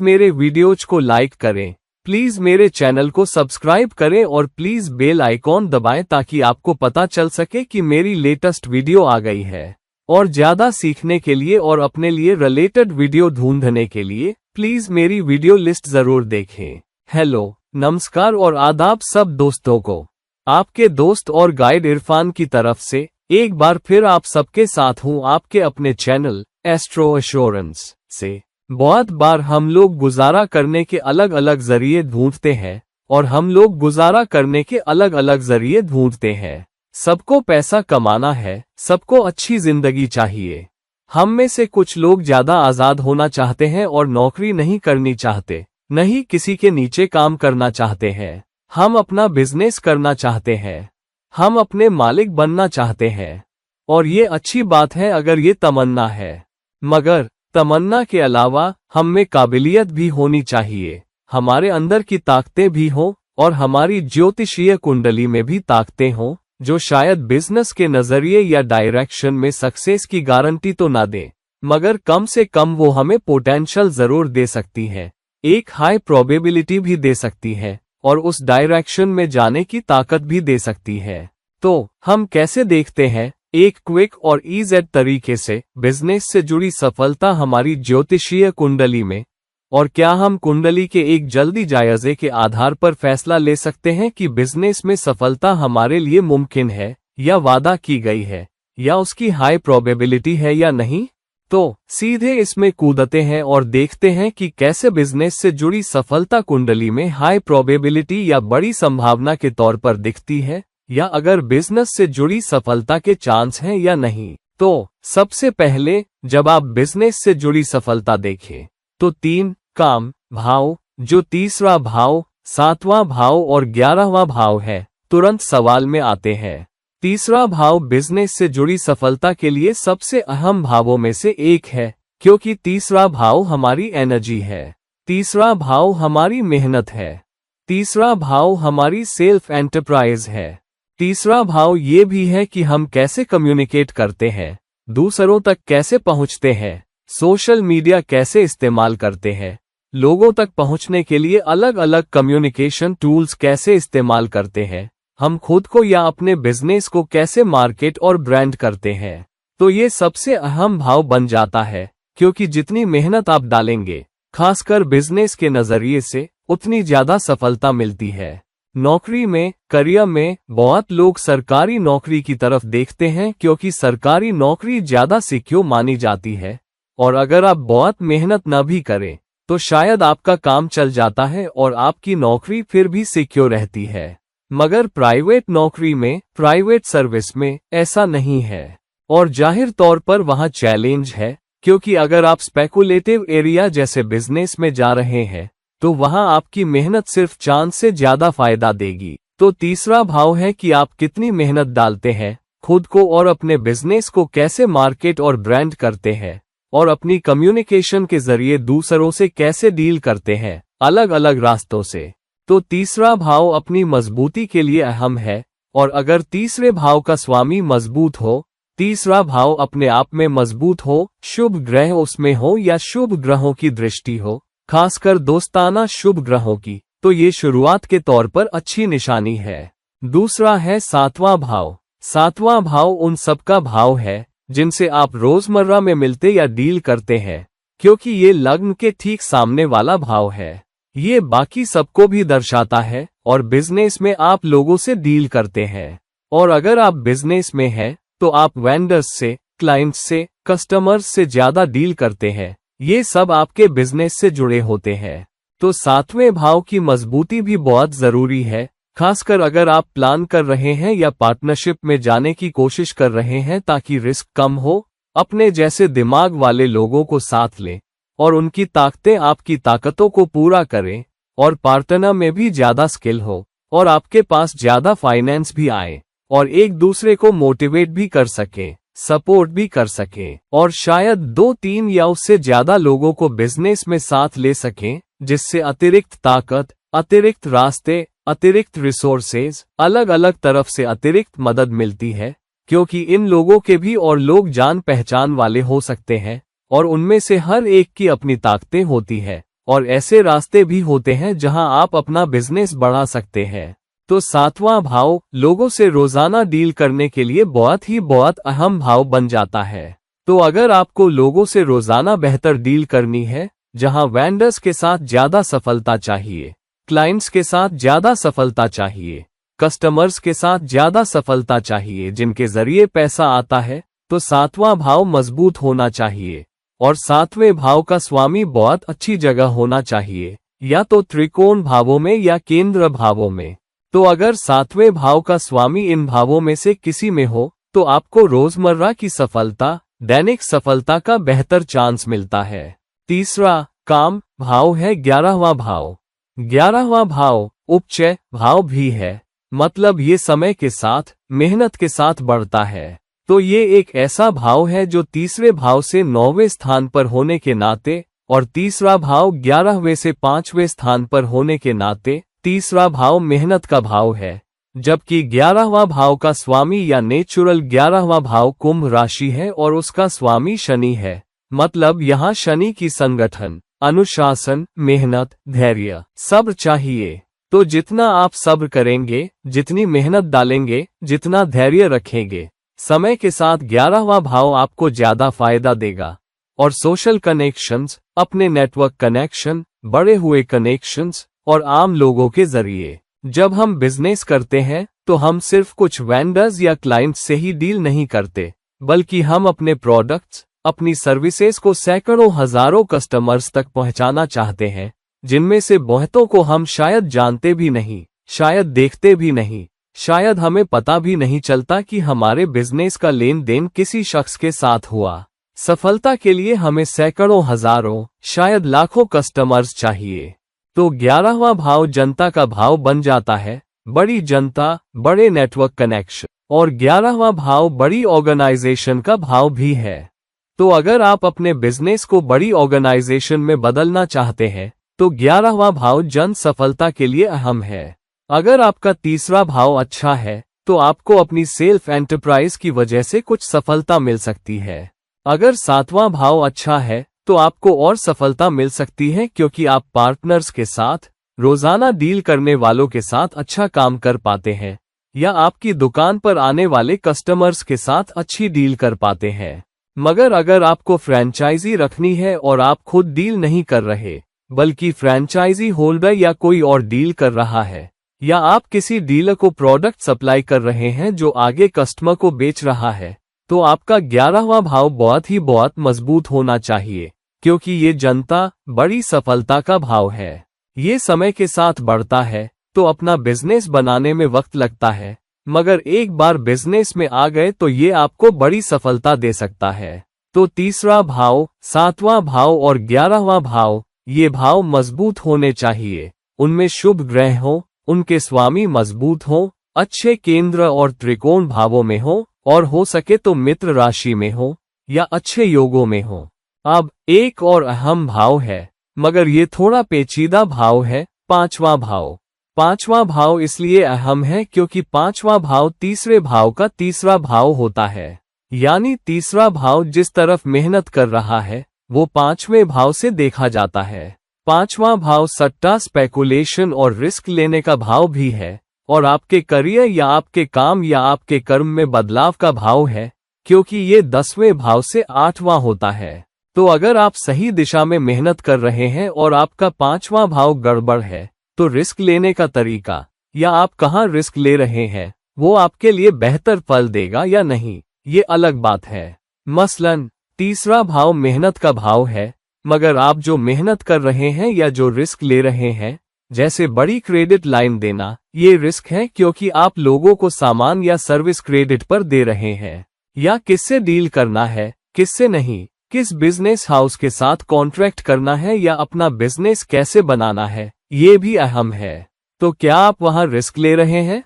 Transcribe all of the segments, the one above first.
मेरे वीडियोज को लाइक करें, प्लीज मेरे चैनल को सब्सक्राइब करें और प्लीज बेल आइकॉन दबाएं ताकि आपको पता चल सके कि मेरी लेटेस्ट वीडियो आ गई है। और ज्यादा सीखने के लिए और अपने लिए रिलेटेड वीडियो ढूंढने के लिए प्लीज मेरी वीडियो लिस्ट जरूर देखें। हेलो, नमस्कार और आदाब सब दोस्तों को। आपके दोस्त और गाइड इरफान की तरफ से एक बार फिर आप सबके साथ हूं आपके अपने चैनल एस्ट्रो एश्योरेंस से। बहुत बार हम लोग गुजारा करने के अलग अलग जरिए ढूंढते हैं और हम लोग गुजारा करने के अलग अलग जरिए ढूंढते हैं। सबको पैसा कमाना है, सबको अच्छी जिंदगी चाहिए। हम में से कुछ लोग ज्यादा आजाद होना चाहते हैं और नौकरी नहीं करनी चाहते, नहीं किसी के नीचे काम करना चाहते हैं। हम अपना बिजनेस करना चाहते हैं, हम अपने मालिक बनना चाहते हैं। और ये अच्छी बात है अगर ये तमन्ना है, मगर तमन्ना के अलावा हम में काबिलियत भी होनी चाहिए, हमारे अंदर की ताकतें भी हों और हमारी ज्योतिषीय कुंडली में भी ताकतें हों जो शायद बिजनेस के नजरिए या डायरेक्शन में सक्सेस की गारंटी तो ना दें, मगर कम से कम वो हमें पोटेंशियल जरूर दे सकती है, एक हाई प्रोबेबिलिटी भी दे सकती है और उस डायरेक्शन में जाने की ताकत भी दे सकती है। तो हम कैसे देखते हैं एक क्विक और ईजी तरीके से बिजनेस से जुड़ी सफलता हमारी ज्योतिषीय कुंडली में, और क्या हम कुंडली के एक जल्दी जायजे के आधार पर फैसला ले सकते हैं कि बिजनेस में सफलता हमारे लिए मुमकिन है या वादा की गई है या उसकी हाई प्रोबेबिलिटी है या नहीं। तो सीधे इसमें कूदते हैं और देखते हैं कि कैसे बिजनेस से जुड़ी सफलता कुंडली में हाई प्रोबेबिलिटी या बड़ी संभावना के तौर पर दिखती है या अगर बिजनेस से जुड़ी सफलता के चांस हैं या नहीं। तो सबसे पहले जब आप बिजनेस से जुड़ी सफलता देखें तो 3 काम भाव, जो तीसरा भाव, 7वां भाव और 11वां भाव है, तुरंत सवाल में आते हैं। तीसरा भाव बिजनेस से जुड़ी सफलता के लिए सबसे अहम भावों में से एक है, क्योंकि तीसरा भाव हमारी एनर्जी है, तीसरा भाव हमारी मेहनत है, तीसरा भाव हमारी सेल्फ एंटरप्राइज है, तीसरा भाव ये भी है कि हम कैसे कम्युनिकेट करते हैं, दूसरों तक कैसे पहुंचते हैं, सोशल मीडिया कैसे इस्तेमाल करते हैं, लोगों तक पहुंचने के लिए अलग अलग कम्युनिकेशन टूल्स कैसे इस्तेमाल करते हैं, हम खुद को या अपने बिजनेस को कैसे मार्केट और ब्रांड करते हैं। तो ये सबसे अहम भाव बन जाता है, क्योंकि जितनी मेहनत आप डालेंगे खासकर बिजनेस के नजरिए से, उतनी ज्यादा सफलता मिलती है। नौकरी में, करियर में बहुत लोग सरकारी नौकरी की तरफ देखते हैं क्योंकि सरकारी नौकरी ज्यादा सिक्योर मानी जाती है और अगर आप बहुत मेहनत न भी करें तो शायद आपका काम चल जाता है और आपकी नौकरी फिर भी सिक्योर रहती है। मगर प्राइवेट नौकरी में, प्राइवेट सर्विस में ऐसा नहीं है और जाहिर तौर पर वहां चैलेंज है, क्योंकि अगर आप स्पेकुलेटिव एरिया जैसे बिजनेस में जा रहे हैं तो वहां आपकी मेहनत सिर्फ चांस से ज्यादा फायदा देगी। तो तीसरा भाव है कि आप कितनी मेहनत डालते हैं, खुद को और अपने बिजनेस को कैसे मार्केट और ब्रांड करते हैं और अपनी कम्युनिकेशन के जरिए दूसरों से कैसे डील करते हैं अलग अलग रास्तों से। तो तीसरा भाव अपनी मजबूती के लिए अहम है और अगर तीसरे भाव का स्वामी मजबूत हो, तीसरा भाव अपने आप में मजबूत हो, शुभ ग्रह उसमें हो या शुभ ग्रहों की दृष्टि हो, खासकर दोस्ताना शुभ ग्रहों की, तो ये शुरुआत के तौर पर अच्छी निशानी है। दूसरा है 7वां भाव। 7वां भाव उन सबका भाव है जिनसे आप रोजमर्रा में मिलते या डील करते हैं, क्योंकि ये लग्न के ठीक सामने वाला भाव है। ये बाकी सबको भी दर्शाता है और बिजनेस में आप लोगों से डील करते हैं और अगर आप बिजनेस में हैं तो आप वेंडर्स से, क्लाइंट्स से, कस्टमर्स से ज्यादा डील करते हैं। ये सब आपके बिजनेस से जुड़े होते हैं। तो 7वें भाव की मजबूती भी बहुत जरूरी है, खासकर अगर आप प्लान कर रहे हैं या पार्टनरशिप में जाने की कोशिश कर रहे हैं ताकि रिस्क कम हो। अपने जैसे दिमाग वाले लोगों को साथ लें और उनकी ताकतें आपकी ताकतों को पूरा करें और पार्टनर में भी ज्यादा स्किल हो और आपके पास ज्यादा फाइनेंस भी आए और एक दूसरे को मोटिवेट भी कर सकें, सपोर्ट भी कर सकें और शायद 2-3 या उससे ज्यादा लोगों को बिजनेस में साथ ले सकें, जिससे अतिरिक्त ताकत, अतिरिक्त रास्ते, अतिरिक्त रिसोर्सेज, अलग अलग तरफ से अतिरिक्त मदद मिलती है, क्योंकि इन लोगों के भी और लोग जान पहचान वाले हो सकते हैं और उनमें से हर एक की अपनी ताकतें होती है और ऐसे रास्ते भी होते हैं जहां आप अपना बिजनेस बढ़ा सकते हैं। तो 7वां भाव लोगों से रोजाना डील करने के लिए बहुत अहम भाव बन जाता है। तो अगर आपको लोगों से रोजाना बेहतर डील करनी है, जहां वेंडर्स के साथ ज्यादा सफलता चाहिए, क्लाइंट्स के साथ ज्यादा सफलता चाहिए, कस्टमर्स के साथ ज्यादा सफलता चाहिए, जिनके जरिए पैसा आता है, तो 7वां भाव मजबूत होना चाहिए। और 7वें भाव का स्वामी बहुत अच्छी जगह होना चाहिए, या तो त्रिकोण भावों में या केंद्र भावों में। तो अगर 7वें भाव का स्वामी इन भावों में से किसी में हो, तो आपको रोजमर्रा की सफलता, दैनिक सफलता का बेहतर चांस मिलता है। तीसरा काम भाव है 11वां भाव। 11वां भाव उपचय भाव भी है, मतलब ये समय के साथ, मेहनत के साथ बढ़ता है। तो ये एक ऐसा भाव है जो तीसरे भाव से 9वें स्थान पर होने के नाते, और तीसरा भाव 11वें से 5वें स्थान पर होने के नाते तीसरा भाव मेहनत का भाव है। जबकि 11वां भाव का स्वामी या नेचुरल 11वां भाव कुंभ राशि है और उसका स्वामी शनि है। मतलब यहाँ शनि की संगठन, अनुशासन, मेहनत, धैर्य, सब्र चाहिए। तो जितना आप सब्र करेंगे, जितनी मेहनत डालेंगे, जितना धैर्य रखेंगे, समय के साथ 11वां भाव आपको ज्यादा फायदा देगा। और सोशल कनेक्शंस, अपने नेटवर्क कनेक्शन, बढ़े हुए कनेक्शंस और आम लोगों के जरिए जब हम बिजनेस करते हैं, तो हम सिर्फ कुछ वेंडर्स या क्लाइंट्स से ही डील नहीं करते, बल्कि हम अपने प्रोडक्ट्स, अपनी सर्विसेज को सैकड़ों हजारों कस्टमर्स तक पहुंचाना चाहते हैं, जिनमें से बहुतों को हम शायद जानते भी नहीं, शायद देखते भी नहीं, शायद हमें पता भी नहीं चलता कि हमारे बिजनेस का लेन देन किसी शख्स के साथ हुआ। सफलता के लिए हमें सैकड़ों हजारों, शायद लाखों कस्टमर्स चाहिए। तो 11वां भाव जनता का भाव बन जाता है, बड़ी जनता, बड़े नेटवर्क कनेक्शन। और 11वां भाव बड़ी ऑर्गेनाइजेशन का भाव भी है। तो अगर आप अपने बिजनेस को बड़ी ऑर्गेनाइजेशन में बदलना चाहते हैं, तो 11वां भाव जन सफलता के लिए अहम है। अगर आपका तीसरा भाव अच्छा है, तो आपको अपनी सेल्फ एंटरप्राइज की वजह से कुछ सफलता मिल सकती है। अगर 7वां भाव अच्छा है, तो आपको और सफलता मिल सकती है, क्योंकि आप पार्टनर्स के साथ, रोजाना डील करने वालों के साथ अच्छा काम कर पाते हैं, या आपकी दुकान पर आने वाले कस्टमर्स के साथ अच्छी डील कर पाते हैं। मगर अगर आपको फ्रेंचाइजी रखनी है और आप खुद डील नहीं कर रहे, बल्कि फ्रेंचाइजी होल्डर या कोई और डील कर रहा है, या आप किसी डीलर को प्रोडक्ट सप्लाई कर रहे हैं जो आगे कस्टमर को बेच रहा है, तो आपका 11वां भाव बहुत मजबूत होना चाहिए, क्योंकि ये जनता, बड़ी सफलता का भाव है। ये समय के साथ बढ़ता है, तो अपना बिजनेस बनाने में वक्त लगता है, मगर एक बार बिजनेस में आ गए तो ये आपको बड़ी सफलता दे सकता है। तो तीसरा भाव, 7वां भाव और 11वां भाव, ये भाव मजबूत होने चाहिए। उनमें शुभ ग्रह हो, उनके स्वामी मजबूत हो, अच्छे केंद्र और त्रिकोण भावों में हो, और हो सके तो मित्र राशि में हो, या अच्छे योगों में हो। अब एक और अहम भाव है, मगर ये थोड़ा पेचीदा भाव है, 5वां भाव। 5वां भाव इसलिए अहम है क्योंकि 5वां भाव तीसरे भाव का तीसरा भाव होता है। यानी तीसरा भाव जिस तरफ मेहनत कर रहा है, वो 5वें भाव से देखा जाता है। 5वां भाव सट्टा, स्पेकुलेशन और रिस्क लेने का भाव भी है, और आपके करियर या आपके काम या आपके कर्म में बदलाव का भाव है, क्योंकि ये 10वें भाव से 8वां होता है। तो अगर आप सही दिशा में मेहनत कर रहे हैं और आपका 5वां भाव गड़बड़ है, तो रिस्क लेने का तरीका, या आप कहाँ रिस्क ले रहे हैं, वो आपके लिए बेहतर फल देगा या नहीं, ये अलग बात है। मसलन तीसरा भाव मेहनत का भाव है, मगर आप जो मेहनत कर रहे हैं या जो रिस्क ले रहे हैं, जैसे बड़ी क्रेडिट लाइन देना, ये रिस्क है, क्योंकि आप लोगों को सामान या सर्विस क्रेडिट पर दे रहे हैं। या किससे डील करना है, किससे नहीं, किस बिजनेस हाउस के साथ कॉन्ट्रैक्ट करना है, या अपना बिजनेस कैसे बनाना है, ये भी अहम है। तो क्या आप वहां रिस्क ले रहे हैं?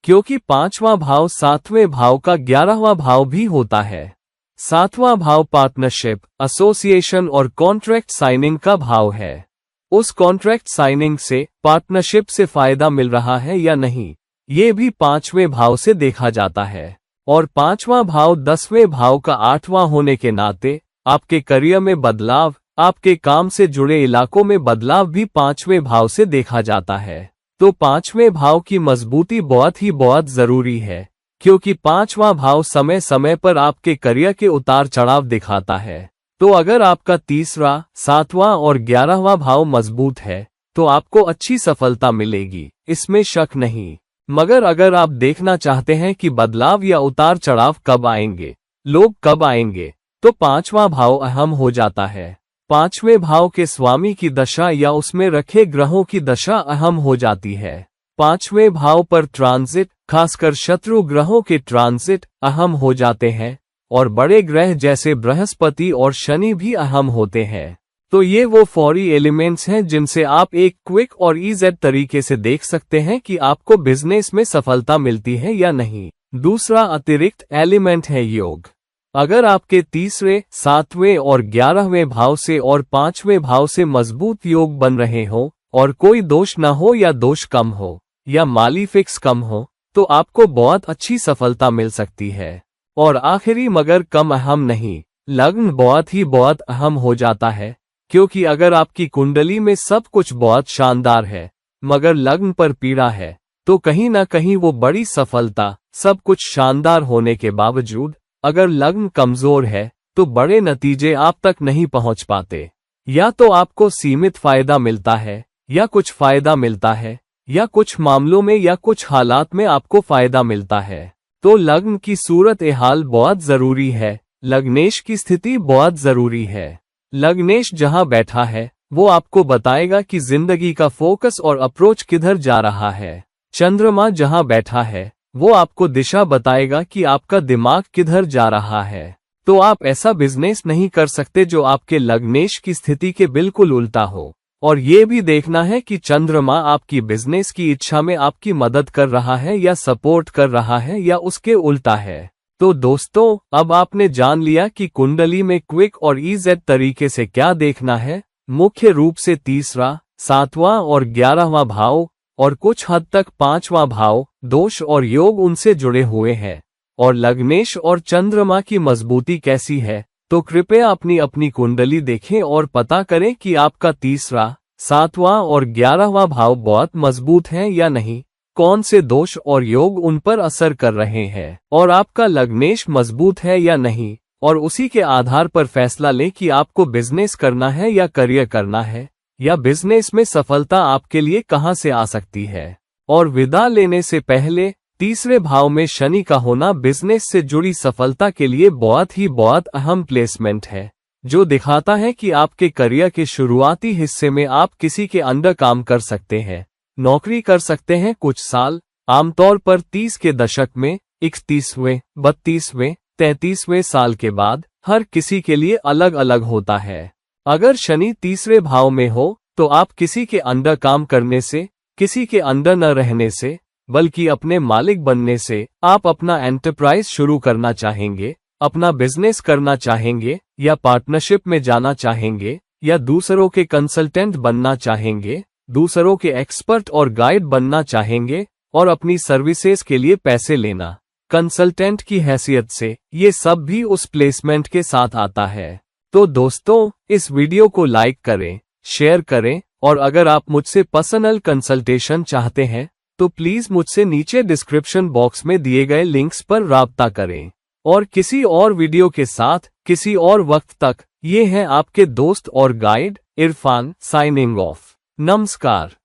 क्योंकि 5वां भाव 7वें भाव का 11वां भाव भी होता है। 7वां भाव पार्टनरशिप, एसोसिएशन और कॉन्ट्रैक्ट साइनिंग का भाव है। उस कॉन्ट्रैक्ट साइनिंग से, पार्टनरशिप से फायदा मिल रहा है या नहीं, ये भी 5वें भाव से देखा जाता है। और 5वां भाव 10वें भाव का 8वां होने के नाते, आपके करियर में बदलाव, आपके काम से जुड़े इलाकों में बदलाव भी 5वें भाव से देखा जाता है। तो 5वें भाव की मजबूती बहुत जरूरी है, क्योंकि 5वां भाव समय समय पर आपके करियर के उतार चढ़ाव दिखाता है। तो अगर आपका 3रा, 7वां और 11वां भाव मजबूत है तो आपको अच्छी सफलता मिलेगी, इसमें शक नहीं। मगर अगर आप देखना चाहते हैं कि बदलाव या उतार चढ़ाव कब आएंगे, लोग कब आएंगे, तो 5वां भाव अहम हो जाता है। 5वें भाव के स्वामी की दशा या उसमें रखे ग्रहों की दशा अहम हो जाती है। 5वें भाव पर ट्रांजिट, खासकर शत्रु ग्रहों के ट्रांजिट अहम हो जाते हैं, और बड़े ग्रह जैसे बृहस्पति और शनि भी अहम होते हैं। तो ये वो फौरी एलिमेंट्स हैं जिनसे आप एक क्विक और ईजी तरीके से देख सकते हैं कि आपको बिजनेस में सफलता मिलती है या नहीं। दूसरा अतिरिक्त एलिमेंट है योग। अगर आपके 3रे, 7वें और 11वें भाव से और 5वें भाव से मजबूत योग बन रहे हो और कोई दोष न हो या दोष कम हो या मालीफिक्स कम हो, तो आपको बहुत अच्छी सफलता मिल सकती है। और आखिरी मगर कम अहम नहीं, लग्न बहुत अहम हो जाता है, क्योंकि अगर आपकी कुंडली में सब कुछ बहुत शानदार है मगर लग्न पर पीड़ा है, तो कहीं ना कहीं वो बड़ी सफलता, सब कुछ शानदार होने के बावजूद अगर लग्न कमजोर है तो बड़े नतीजे आप तक नहीं पहुंच पाते। या तो आपको सीमित फायदा मिलता है या कुछ फायदा मिलता है, या कुछ मामलों में या कुछ हालात में आपको फायदा मिलता है। तो लग्न की सूरत ए हाल बहुत जरूरी है, लग्नेश की स्थिति बहुत जरूरी है। लग्नेश जहां बैठा है वो आपको बताएगा कि जिंदगी का फोकस और अप्रोच किधर जा रहा है। चंद्रमा जहां बैठा है वो आपको दिशा बताएगा कि आपका दिमाग किधर जा रहा है। तो आप ऐसा बिजनेस नहीं कर सकते जो आपके लग्नेश की स्थिति के बिल्कुल उल्टा हो। और ये भी देखना है कि चंद्रमा आपकी बिजनेस की इच्छा में आपकी मदद कर रहा है या सपोर्ट कर रहा है या उसके उल्टा है। तो दोस्तों, अब आपने जान लिया कि कुंडली में क्विक और ईजी तरीके से क्या देखना है। मुख्य रूप से 3रा, 7वां और 11वां भाव और कुछ हद तक 5वां भाव, दोष और योग उनसे जुड़े हुए हैं। और लग्नेश और चंद्रमा की मजबूती कैसी है, तो कृपया अपनी अपनी कुंडली देखें और पता करें कि आपका 3रा, 7वां और 11वां भाव बहुत मजबूत हैं या नहीं, कौन से दोष और योग उन पर असर कर रहे हैं, और आपका लग्नेश मजबूत है या नहीं, और उसी के आधार पर फैसला लें कि आपको बिजनेस करना है या करियर करना है, या बिजनेस में सफलता आपके लिए कहां से आ सकती है। और विदा लेने से पहले 3रे भाव में शनि का होना बिजनेस से जुड़ी सफलता के लिए बहुत अहम प्लेसमेंट है, जो दिखाता है कि आपके करियर के शुरुआती हिस्से में आप किसी के अंडर काम कर सकते हैं, नौकरी कर सकते हैं कुछ साल। आमतौर पर 30 के दशक में 31वें, 32वें, 33वें साल के बाद हर किसी के लिए अलग अलग होता है। अगर शनि 3रे भाव में हो तो आप किसी के अंडर काम करने से, किसी के अंडर न रहने से, बल्कि अपने मालिक बनने से आप अपना एंटरप्राइज शुरू करना चाहेंगे, अपना बिजनेस करना चाहेंगे, या पार्टनरशिप में जाना चाहेंगे, या दूसरों के कंसल्टेंट बनना चाहेंगे, दूसरों के एक्सपर्ट और गाइड बनना चाहेंगे, और अपनी सर्विसेज के लिए पैसे लेना, कंसल्टेंट की हैसियत से, ये सब भी उस प्लेसमेंट के साथ आता है। तो दोस्तों, इस वीडियो को लाइक करें, शेयर करें, और अगर आप मुझसे पर्सनल कंसल्टेशन चाहते हैं तो प्लीज मुझसे नीचे डिस्क्रिप्शन बॉक्स में दिए गए लिंक्स पर राब्ता करें। और किसी और वीडियो के साथ किसी और वक्त तक, ये हैं आपके दोस्त और गाइड इरफान, साइनिंग ऑफ। नमस्कार।